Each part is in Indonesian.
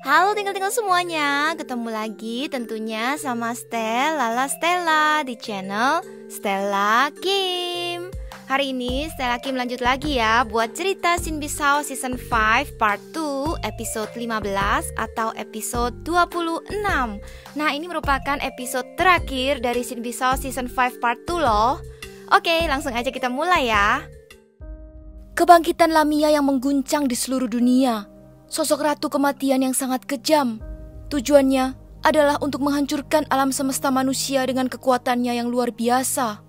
Halo tinggal-tinggal semuanya, ketemu lagi tentunya sama Stella di channel Stella Kim. Hari ini Stella Kim lanjut lagi ya buat cerita Sin Bisao Season 5 Part 2 episode 15 atau episode 26. Nah, ini merupakan episode terakhir dari Sin Bisao Season 5 Part 2 loh. Oke, langsung aja kita mulai ya. Kebangkitan Lamia yang mengguncang di seluruh dunia. Sosok ratu kematian yang sangat kejam. Tujuannya adalah untuk menghancurkan alam semesta manusia dengan kekuatannya yang luar biasa.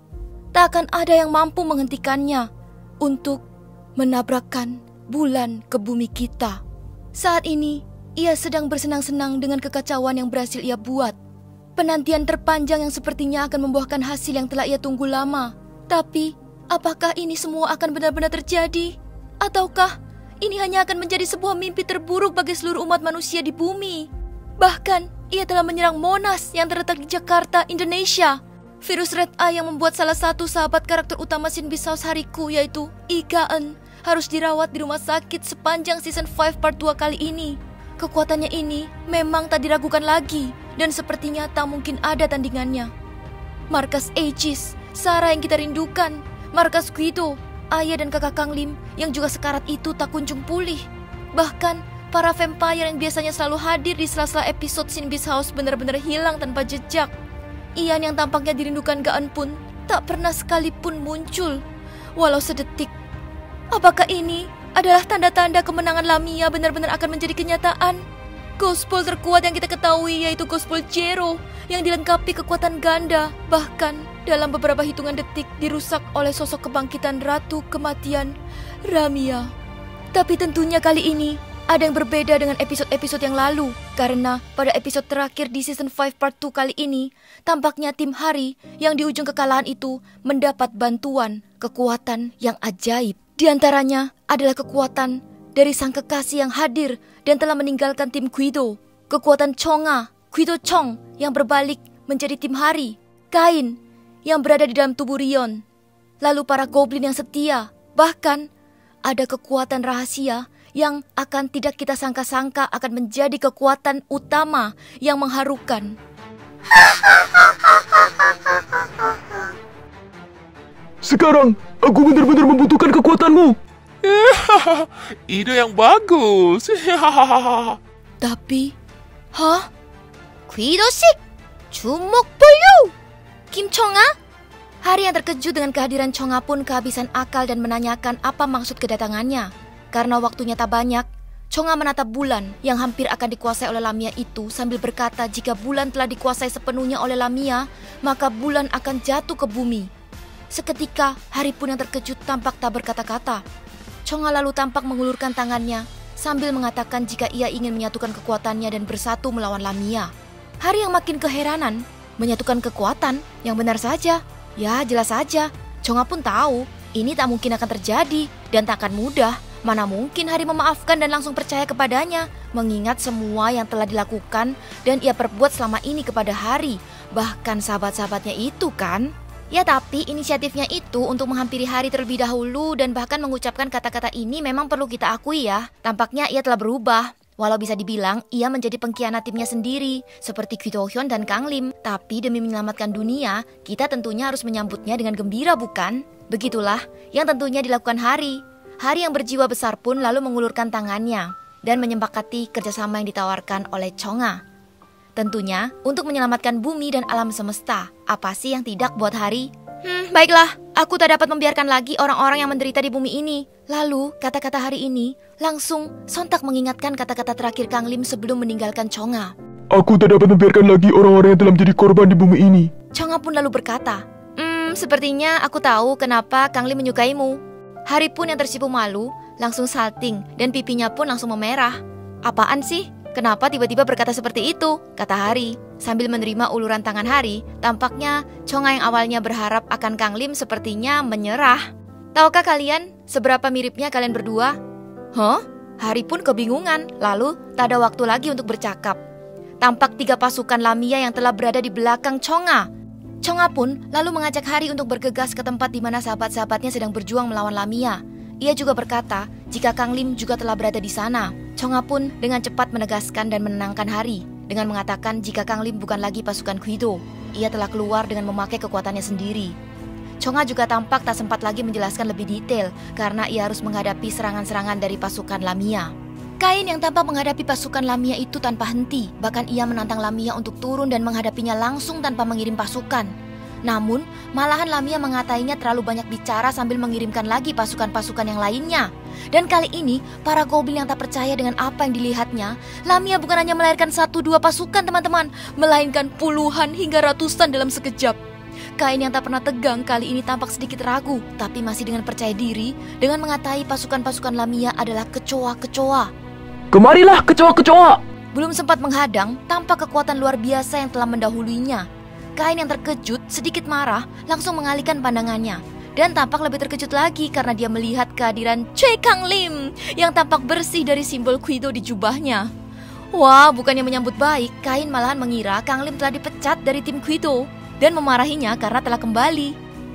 Tak akan ada yang mampu menghentikannya untuk menabrakkan bulan ke bumi kita. Saat ini, ia sedang bersenang-senang dengan kekacauan yang berhasil ia buat. Penantian terpanjang yang sepertinya akan membuahkan hasil yang telah ia tunggu lama. Tapi, apakah ini semua akan benar-benar terjadi? Ataukah ini hanya akan menjadi sebuah mimpi terburuk bagi seluruh umat manusia di bumi? Bahkan, ia telah menyerang Monas yang terletak di Jakarta, Indonesia. Virus Red Eye yang membuat salah satu sahabat karakter utama Sin Bisao Hariku, yaitu Lee Ga-eun, harus dirawat di rumah sakit sepanjang Season 5 Part 2 kali ini. Kekuatannya ini memang tak diragukan lagi, dan sepertinya tak mungkin ada tandingannya. Markas Aegis, Sarah yang kita rindukan, Markas Guido, ayah dan kakak Kang Lim yang juga sekarat itu tak kunjung pulih. Bahkan, para vampire yang biasanya selalu hadir di sela-sela episode Sin Bisao benar-benar hilang tanpa jejak. Ian yang tampaknya dirindukan Ga-eun pun tak pernah sekalipun muncul, walau sedetik. Apakah ini adalah tanda-tanda kemenangan Lamia benar-benar akan menjadi kenyataan? Gospel terkuat yang kita ketahui yaitu Gospel Zero yang dilengkapi kekuatan ganda, bahkan dalam beberapa hitungan detik dirusak oleh sosok kebangkitan Ratu Kematian, Lamia. Tapi tentunya kali ini ada yang berbeda dengan episode-episode yang lalu, karena pada episode terakhir di Season 5 Part 2 kali ini, tampaknya tim Hari yang di ujung kekalahan itu mendapat bantuan kekuatan yang ajaib. Di antaranya adalah kekuatan dari sang kekasih yang hadir dan telah meninggalkan tim Guido, kekuatan Chonga, Guido Chong yang berbalik menjadi tim Hari, Kain yang berada di dalam tubuh Rion, lalu para goblin yang setia, bahkan ada kekuatan rahasia yang akan tidak kita sangka-sangka akan menjadi kekuatan utama yang mengharukan. Sekarang, aku benar-benar membutuhkan kekuatanmu. Ide yang bagus. Tapi, Guido-sik, jumuk bulu. Kim Chonga? Hari yang terkejut dengan kehadiran Chonga pun kehabisan akal dan menanyakan apa maksud kedatangannya. Karena waktunya tak banyak, Chonga menatap bulan yang hampir akan dikuasai oleh Lamia itu sambil berkata jika bulan telah dikuasai sepenuhnya oleh Lamia, maka bulan akan jatuh ke bumi. Seketika, Hari pun yang terkejut tampak tak berkata-kata. Chonga lalu tampak mengulurkan tangannya sambil mengatakan jika ia ingin menyatukan kekuatannya dan bersatu melawan Lamia. Hari yang makin keheranan, menyatukan kekuatan yang benar saja. Ya, jelas saja. Chonga pun tahu ini tak mungkin akan terjadi dan tak akan mudah. Mana mungkin Hari memaafkan dan langsung percaya kepadanya, mengingat semua yang telah dilakukan dan ia perbuat selama ini kepada Hari, bahkan sahabat-sahabatnya itu kan. Ya, tapi inisiatifnya itu untuk menghampiri Hari terlebih dahulu dan bahkan mengucapkan kata-kata ini memang perlu kita akui ya. Tampaknya ia telah berubah. Walau bisa dibilang ia menjadi pengkhianat timnya sendiri, seperti Guido Hyun dan Kang Lim. Tapi demi menyelamatkan dunia, kita tentunya harus menyambutnya dengan gembira, bukan? Begitulah yang tentunya dilakukan Hari. Hari yang berjiwa besar pun lalu mengulurkan tangannya dan menyepakati kerjasama yang ditawarkan oleh Chonga. Tentunya untuk menyelamatkan bumi dan alam semesta. Apa sih yang tidak buat Hari? Baiklah, aku tak dapat membiarkan lagi orang-orang yang menderita di bumi ini. Lalu kata-kata Hari ini langsung sontak mengingatkan kata-kata terakhir Kang Lim sebelum meninggalkan Chonga. Aku tak dapat membiarkan lagi orang-orang yang telah menjadi korban di bumi ini. Chonga pun lalu berkata, sepertinya aku tahu kenapa Kang Lim menyukaimu. Hari pun yang tersipu malu langsung salting dan pipinya pun langsung memerah. Apaan sih? Kenapa tiba-tiba berkata seperti itu? Kata Hari sambil menerima uluran tangan Hari. Tampaknya Chonga yang awalnya berharap akan Kang Lim sepertinya menyerah. Tahukah kalian seberapa miripnya kalian berdua? Hari pun kebingungan. Lalu tak ada waktu lagi untuk bercakap. Tampak 3 pasukan Lamia yang telah berada di belakang Chonga. Chonga pun lalu mengajak Hari untuk bergegas ke tempat di mana sahabat-sahabatnya sedang berjuang melawan Lamia. Ia juga berkata jika Kang Lim juga telah berada di sana. Chonga pun dengan cepat menegaskan dan menenangkan Hari dengan mengatakan jika Kang Lim bukan lagi pasukan Guido, ia telah keluar dengan memakai kekuatannya sendiri. Chonga juga tampak tak sempat lagi menjelaskan lebih detail karena ia harus menghadapi serangan-serangan dari pasukan Lamia. Kain yang tampak menghadapi pasukan Lamia itu tanpa henti, bahkan ia menantang Lamia untuk turun dan menghadapinya langsung tanpa mengirim pasukan. Namun, malahan Lamia mengatainya terlalu banyak bicara sambil mengirimkan lagi pasukan-pasukan yang lainnya. Dan kali ini, para goblin yang tak percaya dengan apa yang dilihatnya, Lamia bukan hanya melahirkan 1-2 pasukan teman-teman, melainkan puluhan hingga ratusan dalam sekejap. Kain yang tak pernah tegang kali ini tampak sedikit ragu, tapi masih dengan percaya diri dengan mengatai pasukan-pasukan Lamia adalah kecoa-kecoa. Kemarilah kecoa-kecoa! Belum sempat menghadang, tampak kekuatan luar biasa yang telah mendahuluinya. Kain yang terkejut, sedikit marah, langsung mengalihkan pandangannya. Dan tampak lebih terkejut lagi karena dia melihat kehadiran Cui Kang Lim yang tampak bersih dari simbol Guido di jubahnya. Wah, bukannya menyambut baik, Kain malahan mengira Kang Lim telah dipecat dari tim Guido dan memarahinya karena telah kembali.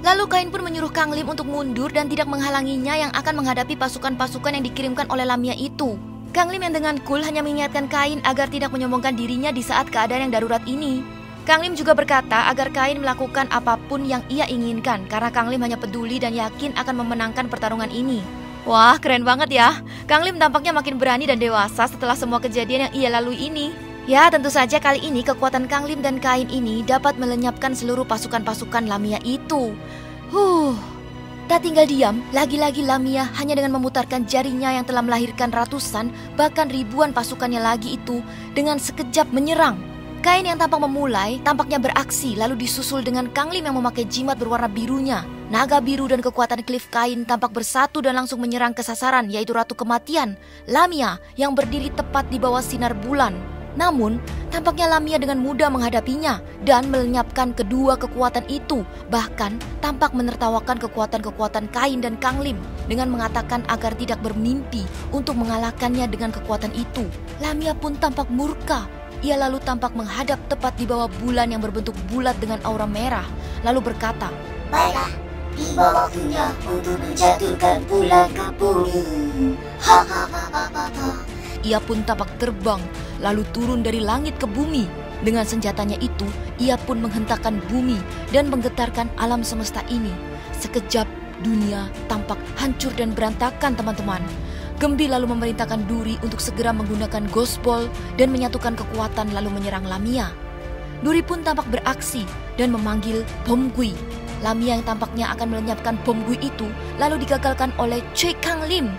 Lalu Kain pun menyuruh Kang Lim untuk mundur dan tidak menghalanginya yang akan menghadapi pasukan-pasukan yang dikirimkan oleh Lamia itu. Kang Lim yang dengan cool hanya mengingatkan Kain agar tidak menyombongkan dirinya di saat keadaan yang darurat ini. Kang Lim juga berkata agar Kain melakukan apapun yang ia inginkan karena Kang Lim hanya peduli dan yakin akan memenangkan pertarungan ini. Wah, keren banget ya. Kang Lim tampaknya makin berani dan dewasa setelah semua kejadian yang ia lalui ini. Ya, tentu saja kali ini kekuatan Kang Lim dan Kain ini dapat melenyapkan seluruh pasukan-pasukan Lamia itu. Tak tinggal diam, lagi-lagi Lamia hanya dengan memutarkan jarinya yang telah melahirkan ratusan bahkan ribuan pasukannya lagi itu dengan sekejap menyerang. Kain yang tampak memulai tampaknya beraksi lalu disusul dengan Kang Lim yang memakai jimat berwarna birunya. Naga biru dan kekuatan Cliff Kain tampak bersatu dan langsung menyerang ke sasaran yaitu Ratu Kematian, Lamia yang berdiri tepat di bawah sinar bulan. Namun, tampaknya Lamia dengan mudah menghadapinya dan melenyapkan kedua kekuatan itu. Bahkan, tampak menertawakan kekuatan-kekuatan Kain dan Kang Lim dengan mengatakan agar tidak bermimpi untuk mengalahkannya dengan kekuatan itu. Lamia pun tampak murka. Ia lalu tampak menghadap tepat di bawah bulan yang berbentuk bulat dengan aura merah, lalu berkata, "Baiklah, tiba waktunya untuk menjatuhkan bulan ke bumi." Ia pun tampak terbang, lalu turun dari langit ke bumi. Dengan senjatanya itu, ia pun menghentakkan bumi dan menggetarkan alam semesta ini. Sekejap, dunia tampak hancur dan berantakan, teman-teman. Gembi lalu memerintahkan Duri untuk segera menggunakan Ghost Ball dan menyatukan kekuatan lalu menyerang Lamia. Duri pun tampak beraksi dan memanggil Bom Gui. Lamia yang tampaknya akan melenyapkan Bom Gui itu lalu digagalkan oleh Cui Kang Lim.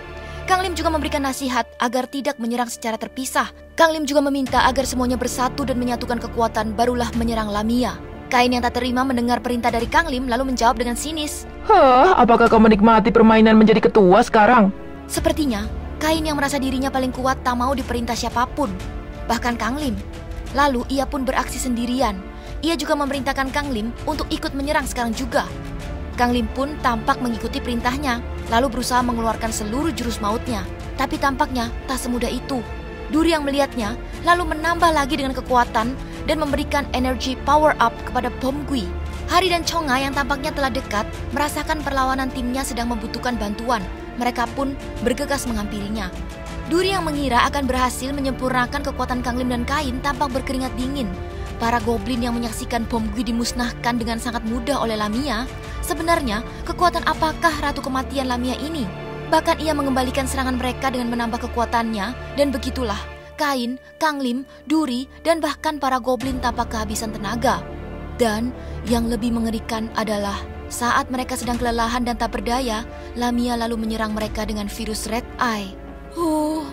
Kang Lim juga memberikan nasihat agar tidak menyerang secara terpisah. Kang Lim juga meminta agar semuanya bersatu dan menyatukan kekuatan barulah menyerang Lamia. Kain yang tak terima mendengar perintah dari Kang Lim lalu menjawab dengan sinis. Apakah kau menikmati permainan menjadi ketua sekarang? Sepertinya, Kain yang merasa dirinya paling kuat tak mau diperintah siapapun, bahkan Kang Lim. Lalu ia pun beraksi sendirian. Ia juga memerintahkan Kang Lim untuk ikut menyerang sekarang juga. Kang Lim pun tampak mengikuti perintahnya, lalu berusaha mengeluarkan seluruh jurus mautnya. Tapi tampaknya tak semudah itu. Duri yang melihatnya, lalu menambah lagi dengan kekuatan dan memberikan energi power up kepada Bom Gui. Hari dan Chonga yang tampaknya telah dekat, merasakan perlawanan timnya sedang membutuhkan bantuan. Mereka pun bergegas menghampirinya. Duri yang mengira akan berhasil menyempurnakan kekuatan Kang Lim dan Kain tampak berkeringat dingin. Para goblin yang menyaksikan Bom Gui dimusnahkan dengan sangat mudah oleh Lamia. Sebenarnya, kekuatan apakah Ratu Kematian Lamia ini? Bahkan ia mengembalikan serangan mereka dengan menambah kekuatannya. Dan begitulah, Kain, Kang Lim, Duri, dan bahkan para goblin tampak kehabisan tenaga. Dan yang lebih mengerikan adalah saat mereka sedang kelelahan dan tak berdaya, Lamia lalu menyerang mereka dengan virus Red Eye.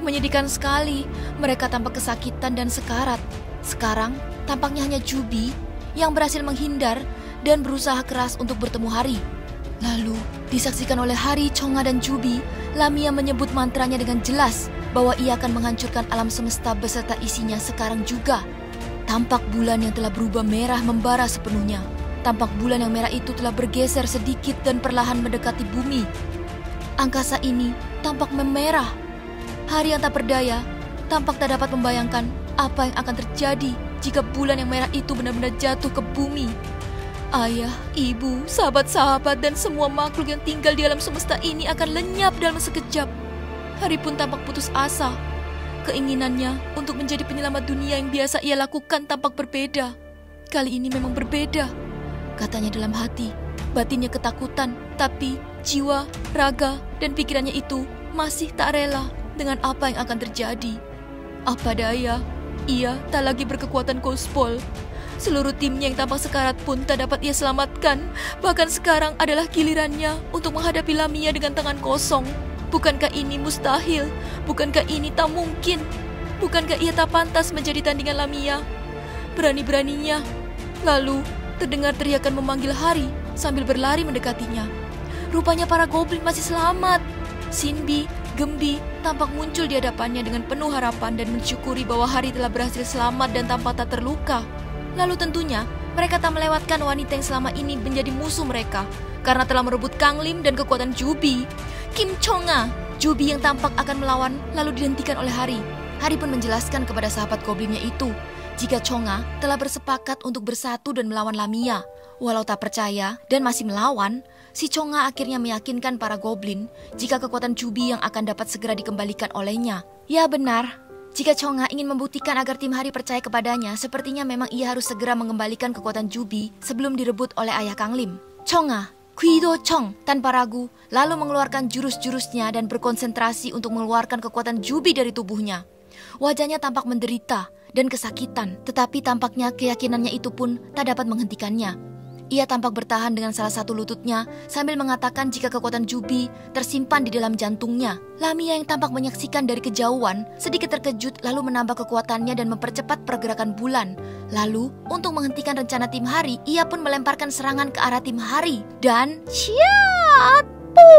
Menyedihkan sekali. Mereka tampak kesakitan dan sekarat. Sekarang, tampaknya hanya Jubi yang berhasil menghindar dan berusaha keras untuk bertemu Hari. Lalu, disaksikan oleh Hari, Chonga, dan Jubi, Lamia menyebut mantranya dengan jelas bahwa ia akan menghancurkan alam semesta beserta isinya sekarang juga. Tampak bulan yang telah berubah merah membara sepenuhnya. Tampak bulan yang merah itu telah bergeser sedikit dan perlahan mendekati bumi. Angkasa ini tampak memerah. Hari yang tak berdaya tampak tak dapat membayangkan apa yang akan terjadi jika bulan yang merah itu benar-benar jatuh ke bumi. Ayah, ibu, sahabat-sahabat, dan semua makhluk yang tinggal di alam semesta ini akan lenyap dalam sekejap. Hari pun tampak putus asa. Keinginannya untuk menjadi penyelamat dunia yang biasa ia lakukan tampak berbeda. Kali ini memang berbeda, katanya dalam hati. Batinnya ketakutan, tapi jiwa, raga, dan pikirannya itu masih tak rela dengan apa yang akan terjadi. Apa daya, ia tak lagi berkekuatan Ghost-Ball. Seluruh timnya yang tampak sekarat pun tak dapat ia selamatkan. Bahkan sekarang adalah gilirannya untuk menghadapi Lamia dengan tangan kosong. Bukankah ini mustahil? Bukankah ini tak mungkin? Bukankah ia tak pantas menjadi tandingan Lamia? Berani-beraninya. Lalu terdengar teriakan memanggil Hari sambil berlari mendekatinya. Rupanya para goblin masih selamat. Sinbi, Gembi tampak muncul di hadapannya dengan penuh harapan dan mensyukuri bahwa Hari telah berhasil selamat dan tampak tak terluka. Lalu tentunya mereka tak melewatkan wanita yang selama ini menjadi musuh mereka karena telah merebut Kang Lim dan kekuatan Jubi. Kim Chonga, Jubi yang tampak akan melawan lalu dihentikan oleh Hari. Hari pun menjelaskan kepada sahabat goblinnya itu jika Chonga telah bersepakat untuk bersatu dan melawan Lamia. Walau tak percaya dan masih melawan, si Chonga akhirnya meyakinkan para goblin jika kekuatan Jubi yang akan dapat segera dikembalikan olehnya. Ya benar, jika Chonga ingin membuktikan agar tim Hari percaya kepadanya, sepertinya memang ia harus segera mengembalikan kekuatan Jubi sebelum direbut oleh ayah Kang Lim. Chonga, Guido Chong, tanpa ragu, lalu mengeluarkan jurus-jurusnya dan berkonsentrasi untuk mengeluarkan kekuatan Jubi dari tubuhnya. Wajahnya tampak menderita dan kesakitan, tetapi tampaknya keyakinannya itu pun tak dapat menghentikannya. Ia tampak bertahan dengan salah satu lututnya sambil mengatakan jika kekuatan Jubi tersimpan di dalam jantungnya. Lamia yang tampak menyaksikan dari kejauhan sedikit terkejut lalu menambah kekuatannya dan mempercepat pergerakan bulan. Lalu, untuk menghentikan rencana tim Hari, ia pun melemparkan serangan ke arah tim Hari. Dan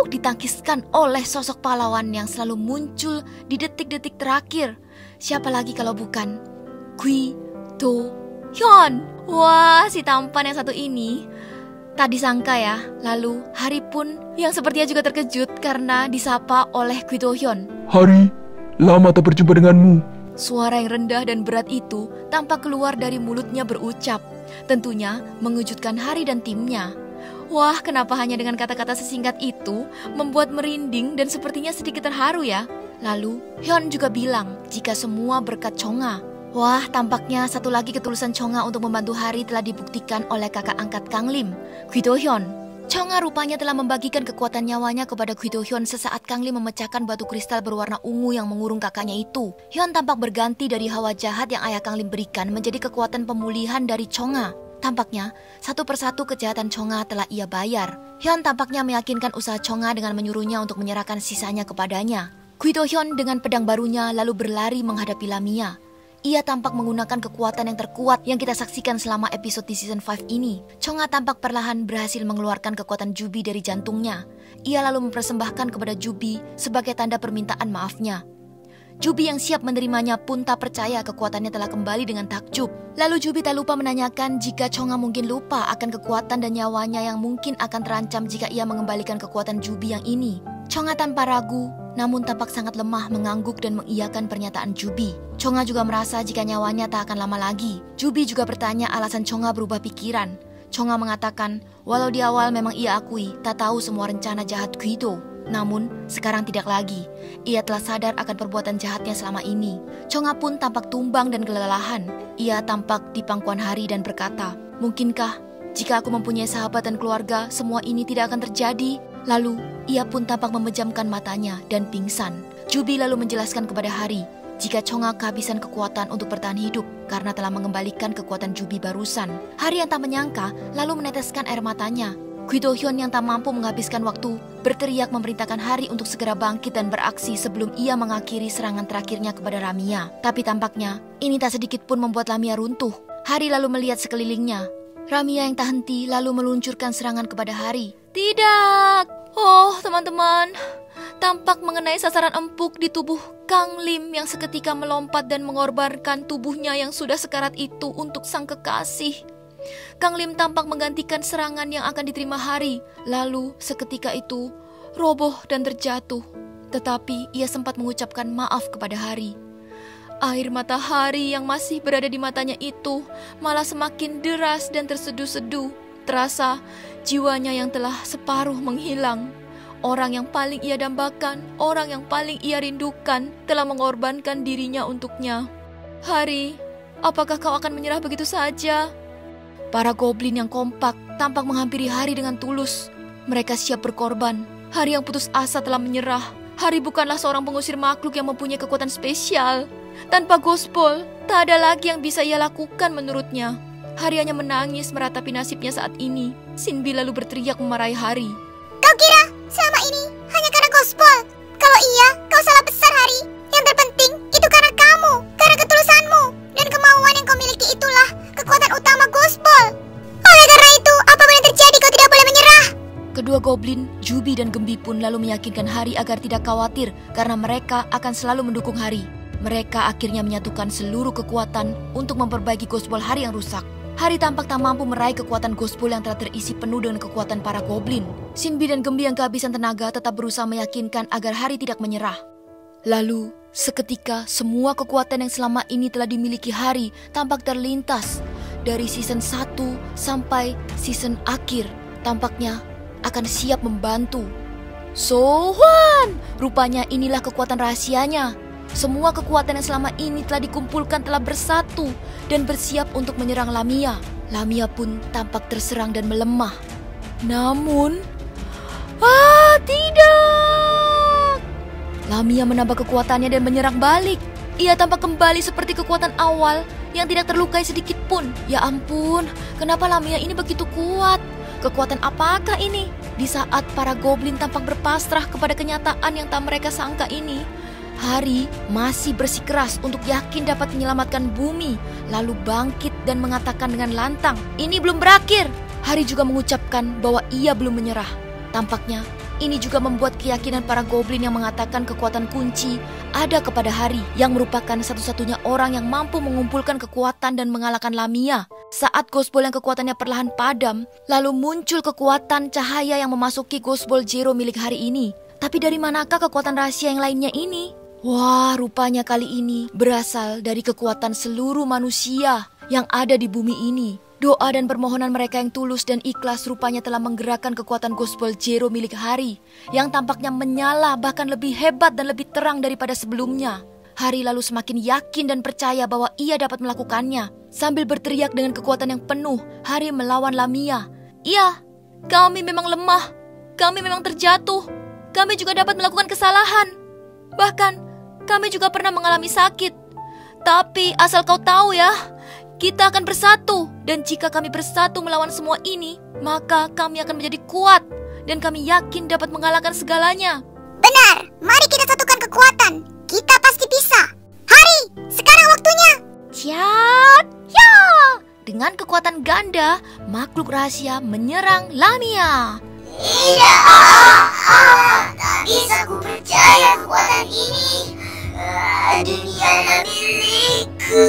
ditangkiskan oleh sosok pahlawan yang selalu muncul di detik-detik terakhir. Siapa lagi kalau bukan Guido Hyun. Wah, si tampan yang satu ini tak disangka ya. Lalu Hari pun yang sepertinya juga terkejut karena disapa oleh Guido Hyun. Hari, lama tak berjumpa denganmu. Suara yang rendah dan berat itu tampak keluar dari mulutnya berucap. Tentunya mengejutkan Hari dan timnya. Wah, kenapa hanya dengan kata-kata sesingkat itu membuat merinding dan sepertinya sedikit terharu ya. Lalu Hyun juga bilang jika semua berkat Chonga. Wah, tampaknya satu lagi ketulusan Chonga untuk membantu Hari telah dibuktikan oleh kakak angkat Kang Lim, Guido Hyun. Chonga rupanya telah membagikan kekuatan nyawanya kepada Guido Hyun sesaat Kang Lim memecahkan batu kristal berwarna ungu yang mengurung kakaknya itu. Hyun tampak berganti dari hawa jahat yang ayah Kang Lim berikan menjadi kekuatan pemulihan dari Chonga. Tampaknya satu persatu kejahatan Chonga telah ia bayar. Hyun tampaknya meyakinkan usaha Chonga dengan menyuruhnya untuk menyerahkan sisanya kepadanya. Guido Hyun dengan pedang barunya lalu berlari menghadapi Lamia. Ia tampak menggunakan kekuatan yang terkuat yang kita saksikan selama episode di season 5 ini. Chonga tampak perlahan berhasil mengeluarkan kekuatan Jubi dari jantungnya. Ia lalu mempersembahkan kepada Jubi sebagai tanda permintaan maafnya. Jubi yang siap menerimanya pun tak percaya kekuatannya telah kembali dengan takjub. Lalu Jubi tak lupa menanyakan jika Chonga mungkin lupa akan kekuatan dan nyawanya yang mungkin akan terancam jika ia mengembalikan kekuatan Jubi yang ini. Chonga tanpa ragu, namun tampak sangat lemah mengangguk dan mengiyakan pernyataan Jubi. Chonga juga merasa jika nyawanya tak akan lama lagi. Jubi juga bertanya alasan Chonga berubah pikiran. Chonga mengatakan, walau di awal memang ia akui tak tahu semua rencana jahat Guido. Namun, sekarang tidak lagi. Ia telah sadar akan perbuatan jahatnya selama ini. Chonga pun tampak tumbang dan kelelahan. Ia tampak di pangkuan Hari dan berkata, mungkinkah jika aku mempunyai sahabat dan keluarga, semua ini tidak akan terjadi? Lalu, ia pun tampak memejamkan matanya dan pingsan. Jubi lalu menjelaskan kepada Hari jika Chonga kehabisan kekuatan untuk bertahan hidup karena telah mengembalikan kekuatan Jubi barusan. Hari yang tak menyangka lalu meneteskan air matanya. Guido Hyun yang tak mampu menghabiskan waktu berteriak memerintahkan Hari untuk segera bangkit dan beraksi sebelum ia mengakhiri serangan terakhirnya kepada Lamia. Tapi tampaknya ini tak sedikit pun membuat Lamia runtuh. Hari lalu melihat sekelilingnya. Lamia yang tak henti lalu meluncurkan serangan kepada Hari. Tidak! Oh, teman-teman, tampak mengenai sasaran empuk di tubuh Kang Lim yang seketika melompat dan mengorbankan tubuhnya yang sudah sekarat itu untuk sang kekasih. Kang Lim tampak menggantikan serangan yang akan diterima Hari. Lalu seketika itu roboh dan terjatuh. Tetapi ia sempat mengucapkan maaf kepada Hari. Air mata Hari yang masih berada di matanya itu malah semakin deras dan terseduh-seduh. Terasa jiwanya yang telah separuh menghilang. Orang yang paling ia dambakan, orang yang paling ia rindukan, telah mengorbankan dirinya untuknya. Hari, apakah kau akan menyerah begitu saja? Para goblin yang kompak tampak menghampiri Hari dengan tulus. Mereka siap berkorban. Hari yang putus asa telah menyerah. Hari bukanlah seorang pengusir makhluk yang mempunyai kekuatan spesial. Tanpa Ghostball, tak ada lagi yang bisa ia lakukan menurutnya. Hari hanya menangis meratapi nasibnya saat ini. Sinbi lalu berteriak memarahi Hari. Kau kira selama ini hanya karena Ghostball? Kalau iya, kau salah besar, Hari. Yang terpenting itu karena kamu, karena ketulusanmu dan kemauan yang kau miliki itulah kekuatan utama Ghostball. Oleh karena itu, apapun yang terjadi kau tidak boleh menyerah. Kedua goblin, Jubi dan Gembi pun lalu meyakinkan Hari agar tidak khawatir karena mereka akan selalu mendukung Hari. Mereka akhirnya menyatukan seluruh kekuatan untuk memperbaiki Ghostball Hari yang rusak. Hari tampak tak mampu meraih kekuatan Ghostball yang telah terisi penuh dengan kekuatan para goblin. Sinbi dan Gembi yang kehabisan tenaga tetap berusaha meyakinkan agar Hari tidak menyerah. Lalu, seketika semua kekuatan yang selama ini telah dimiliki Hari tampak terlintas. Dari season 1 sampai season akhir, tampaknya akan siap membantu. Sohan! Rupanya inilah kekuatan rahasianya. Semua kekuatan yang selama ini telah dikumpulkan telah bersatu dan bersiap untuk menyerang Lamia. Lamia pun tampak terserang dan melemah. Namun, tidak! Lamia menambah kekuatannya dan menyerang balik. Ia tampak kembali seperti kekuatan awal yang tidak terlukai sedikit pun. Ya ampun, kenapa Lamia ini begitu kuat? Kekuatan apakah ini? Di saat para goblin tampak berpasrah kepada kenyataan yang tak mereka sangka ini, Hari masih bersikeras untuk yakin dapat menyelamatkan bumi, lalu bangkit dan mengatakan dengan lantang, "Ini belum berakhir." Hari juga mengucapkan bahwa ia belum menyerah. Tampaknya ini juga membuat keyakinan para goblin yang mengatakan kekuatan kunci ada kepada Hari, yang merupakan satu-satunya orang yang mampu mengumpulkan kekuatan dan mengalahkan Lamia. Saat Ghostball yang kekuatannya perlahan padam, lalu muncul kekuatan cahaya yang memasuki Ghostball Zero milik Hari ini. Tapi dari manakah kekuatan rahasia yang lainnya ini? Wah, rupanya kali ini berasal dari kekuatan seluruh manusia yang ada di bumi ini. Doa dan permohonan mereka yang tulus dan ikhlas rupanya telah menggerakkan kekuatan Ghostball Zero milik Hari, yang tampaknya menyala bahkan lebih hebat dan lebih terang daripada sebelumnya. Hari lalu semakin yakin dan percaya bahwa ia dapat melakukannya. Sambil berteriak dengan kekuatan yang penuh, Hari melawan Lamia. "Iya, kami memang lemah. Kami memang terjatuh. Kami juga dapat melakukan kesalahan. Bahkan, kami juga pernah mengalami sakit. Tapi asal kau tahu ya, kita akan bersatu. Dan jika kami bersatu melawan semua ini, maka kami akan menjadi kuat. Dan kami yakin dapat mengalahkan segalanya." Benar, mari kita satukan kekuatan. Kita pasti bisa. Hari, sekarang waktunya. Ciat, ya! Dengan kekuatan ganda, makhluk rahasia menyerang Lamia. Tidak, tak bisa ku percaya kekuatan ini. Dunia adalah milikku.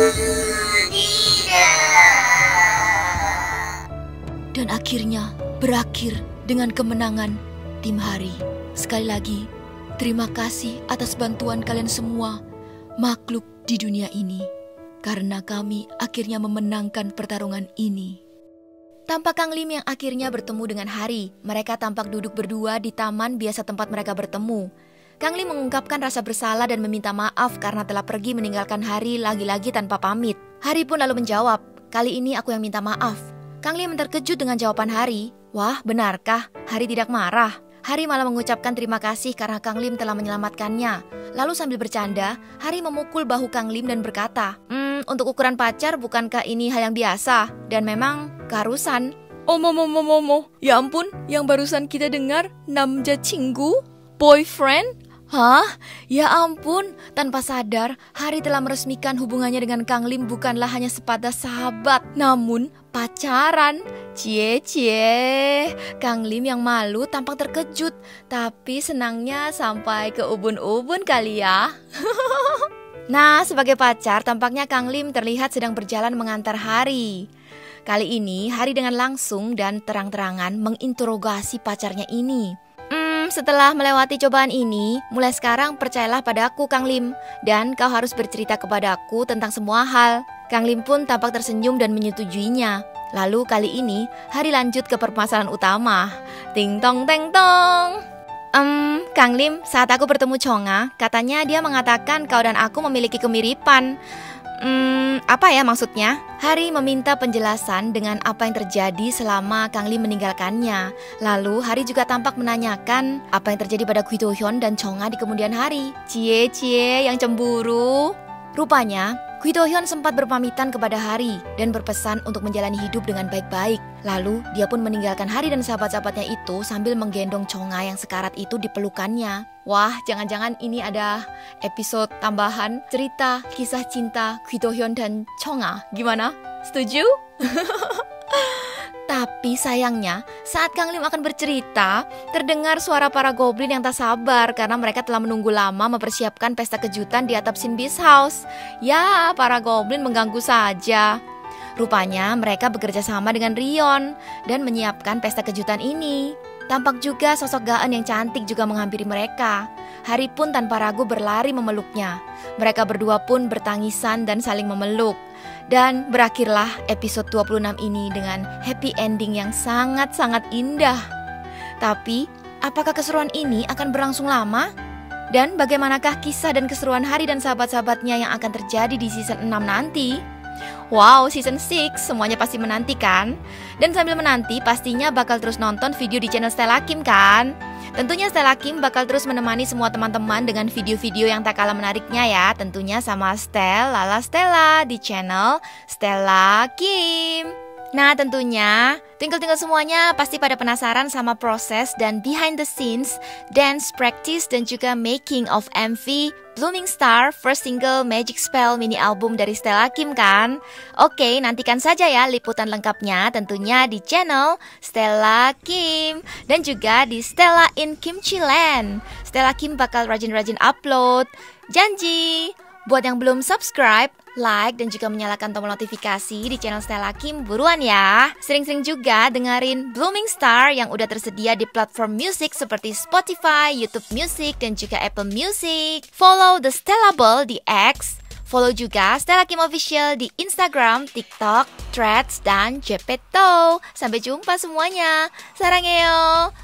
Tidak. Dan akhirnya berakhir dengan kemenangan tim Hari. Sekali lagi, terima kasih atas bantuan kalian semua, makhluk di dunia ini. Karena kami akhirnya memenangkan pertarungan ini. Tampak Kang Lim yang akhirnya bertemu dengan Hari. Mereka tampak duduk berdua di taman biasa tempat mereka bertemu. Kang Lim mengungkapkan rasa bersalah dan meminta maaf karena telah pergi meninggalkan Hari lagi-lagi tanpa pamit. Hari pun lalu menjawab, "Kali ini aku yang minta maaf." Kang Lim terkejut dengan jawaban Hari. Wah, benarkah? Hari tidak marah. Hari malah mengucapkan terima kasih karena Kang Lim telah menyelamatkannya. Lalu sambil bercanda, Hari memukul bahu Kang Lim dan berkata, untuk ukuran pacar bukankah ini hal yang biasa? Dan memang keharusan. Omo. Ya ampun, yang barusan kita dengar namja cinggu? Boyfriend? Hah? Ya ampun, tanpa sadar, Hari telah meresmikan hubungannya dengan Kang Lim bukanlah hanya sebatas sahabat, namun pacaran. Cie. Kang Lim yang malu tampak terkejut, tapi senangnya sampai ke ubun-ubun kali ya. Nah, sebagai pacar, tampaknya Kang Lim terlihat sedang berjalan mengantar Hari. Kali ini, Hari dengan langsung dan terang-terangan menginterogasi pacarnya ini. Setelah melewati cobaan ini, mulai sekarang percayalah padaku Kang Lim, dan kau harus bercerita kepadaku tentang semua hal. Kang Lim pun tampak tersenyum dan menyetujuinya. Lalu kali ini, Hari lanjut ke permasalahan utama. Ting tong teng tong. Kang Lim, saat aku bertemu Chonga, katanya dia mengatakan kau dan aku memiliki kemiripan. Apa ya maksudnya? Hari meminta penjelasan dengan apa yang terjadi selama Kang Lim meninggalkannya. Lalu Hari juga tampak menanyakan apa yang terjadi pada Gu Do-hyun dan Chonga di kemudian hari. Cie yang cemburu. Rupanya Gu Do-hyun sempat berpamitan kepada Hari dan berpesan untuk menjalani hidup dengan baik-baik. Lalu dia pun meninggalkan Hari dan sahabat-sahabatnya itu sambil menggendong Chonga yang sekarat itu di pelukannya. Wah, jangan-jangan ini ada episode tambahan cerita kisah cinta Gu Do-hyun dan Chonga. Gimana? Setuju? Tapi sayangnya, saat Kang Lim akan bercerita, terdengar suara para goblin yang tak sabar karena mereka telah menunggu lama mempersiapkan pesta kejutan di atap Shin Bi's house. Ya, para goblin mengganggu saja. Rupanya mereka bekerja sama dengan Rion dan menyiapkan pesta kejutan ini. Tampak juga sosok Gaan yang cantik juga menghampiri mereka. Hari pun tanpa ragu berlari memeluknya. Mereka berdua pun bertangisan dan saling memeluk. Dan berakhirlah episode 26 ini dengan happy ending yang sangat-sangat indah. Tapi, apakah keseruan ini akan berlangsung lama? Dan bagaimanakah kisah dan keseruan Hari dan sahabat-sahabatnya yang akan terjadi di season 6 nanti? Wow, season 6 semuanya pasti menantikan. Dan sambil menanti pastinya bakal terus nonton video di channel Stella Kim kan? Tentunya Stella Kim bakal terus menemani semua teman-teman dengan video-video yang tak kalah menariknya ya. Tentunya sama Lala Stella di channel Stella Kim. Nah tentunya twinkle-twinkle semuanya pasti pada penasaran sama proses dan behind the scenes, dance practice dan juga making of MV Blooming Star first single Magic Spell mini album dari Stella Kim kan? Oke, nantikan saja ya liputan lengkapnya tentunya di channel Stella Kim dan juga di Stella in Kimchi Land. Stella Kim bakal rajin-rajin upload. Janji! Buat yang belum subscribe, like dan juga menyalakan tombol notifikasi di channel Stella Kim buruan ya. Sering-sering juga dengerin Blooming Star yang udah tersedia di platform musik seperti Spotify, YouTube Music dan juga Apple Music. Follow The Stellable di X. Follow juga Stella Kim Official di Instagram, TikTok, Threads dan Jepeto. Sampai jumpa semuanya. Sarangheyo.